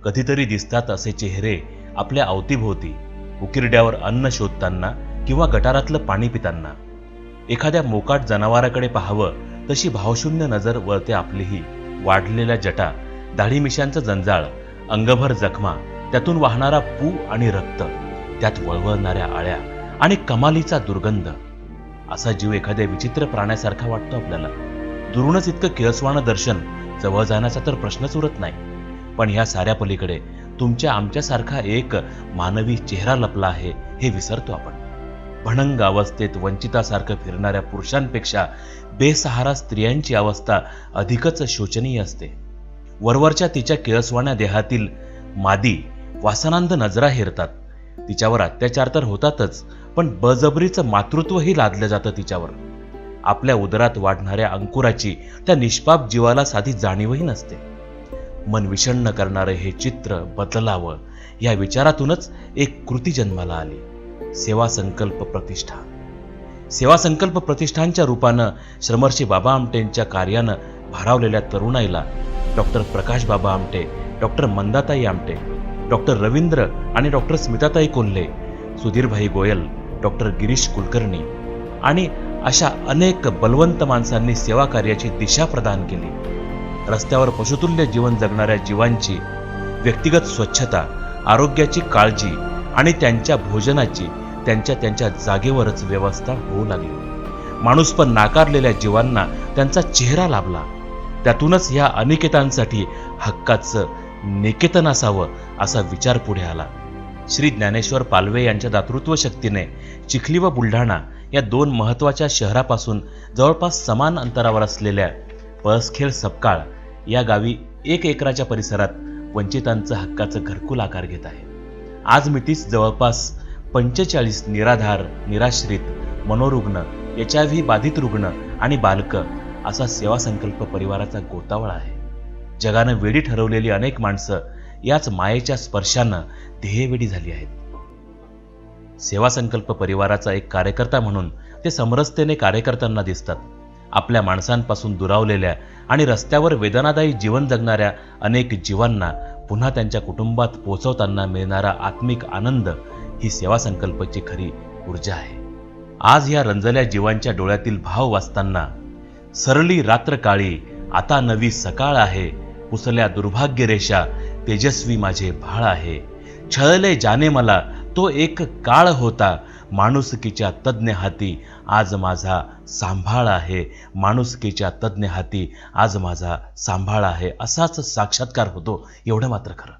कधीतरी दिसतात असे चेहरे आपल्या अवतीभोवती, उकिरड्यावर अन्न शोधताना किंवा गटारातलं पाणी पिताना. एखाद्या मोकाट जनावराकडे पाहावं तशी भावशून्य नजर वळते आपलीही. वाढलेल्या जटा, दाढी मिशांचं जंजाळ, अंगभर जखमा, त्यातून वाहणारा पू आणि रक्त, त्यात वळवळणाऱ्या आळ्या आणि कमालीचा दुर्गंध. असा जीव एखाद्या विचित्र प्राण्यासारखा वाटतो आपल्याला. दुरूनच इतकं किळसवाणं दर्शन, जवळ जाण्याचा तर प्रश्नच उरत नाही. पण ह्या साऱ्या पलीकडे तुमच्या आमच्यासारखा एक मानवी चेहरा लपला आहे हे विसरतो आपण. भणंग अवस्थेत वंचितासारखं फिरणाऱ्या पुरुषांपेक्षा बेसहारा स्त्रियांची अवस्था अधिकच शोचनीय असते. वरवरच्या तिच्या किळसवाण्या देहातील मादी वासनांध नजरा हेरतात. तिच्यावर अत्याचार तर होतातच, पण बळजबरीचं मातृत्वही लादलं जातं तिच्यावर. आपल्या उदरात वाढणाऱ्या अंकुराची त्या निष्पाप जीवाला साधी जाणीवही नसते. मन विषण्ण करणारे हे चित्र बदलावं या विचारातूनच एक कृती जन्माला आली, सेवा संकल्प प्रतिष्ठान. सेवा संकल्प प्रतिष्ठानच्या रूपानं श्रमर्षी बाबा आमटेंच्या कार्यानं भारावलेल्या तरुणाईला डॉक्टर प्रकाश बाबा आमटे, डॉक्टर मंदाताई आमटे, डॉक्टर रवींद्र आणि डॉक्टर स्मिताताई कोल्हे, सुधीरभाई गोयल, डॉक्टर गिरीश कुलकर्णी आणि अशा अनेक बलवंत माणसांनी सेवा कार्याची दिशा प्रदान केली. रस्त्यावर पशुतुल्य जीवन जगणाऱ्या जीवांची व्यक्तिगत स्वच्छता, आरोग्याची काळजी आणि त्यांच्या भोजनाची त्यांच्या जागेवरच व्यवस्था होऊ लागली. माणूसपण नाकारलेल्या जीवांना त्यांचा चेहरा लाभला. त्यातूनच ह्या अनिकेतांसाठी हक्काचं निकेतन असावं असा विचार पुढे आला. श्री ज्ञानेश्वर पालवे यांच्या दातृत्व शक्तीने चिखली व बुलढाणा या दोन महत्त्वाच्या शहरापासून जवळपास समान अंतरावर असलेल्या पळसखेड सपकाळ या गावी 1 एकराच्या परिसरात वंचितांचं हक्काचं घरकुल आकार घेत आहे. आज मितीस जवळपास 45 निराधार, निराश्रित, मनोरुग्ण, HIV बाधित रुग्ण आणि बालकं असा सेवा संकल्प परिवाराचा गोतावळा आहे. जगानं वेडी ठरवलेली अनेक माणसं याच मायेच्या स्पर्शानं ध्येयवेडी झाली आहेत. सेवा संकल्प परिवाराचा एक कार्यकर्ता म्हणून ते समरसतेने कार्य करताना दिसतात. आपल्या माणसांपासून दुरावलेल्या आणि रस्त्यावर वेदनादायी जीवन जगणाऱ्या अनेक जीवांना पुन्हा त्यांच्या कुटुंबात पोहोचवताना मिळणारा आत्मिक आनंद ही सेवा संकल्पची खरी ऊर्जा आहे. आज ह्या रंजल्या जीवांच्या डोळ्यातील भाव वाचताना, सरली रात्र काळी आता नवी सकाळ आहे, पुसल्या दुर्भाग्य रेषा तेजस्वी माझे भाळ आहे, छळले जाने मला तो एक काळ होता, माणुसकीच्या तज्ञ हाती आज माझा सांभाळ आहे, माणुसकीच्या तज्ञ हाती आज माझा सांभाळ आहे. असाच साक्षात्कार होतो एवढं मात्र खरं.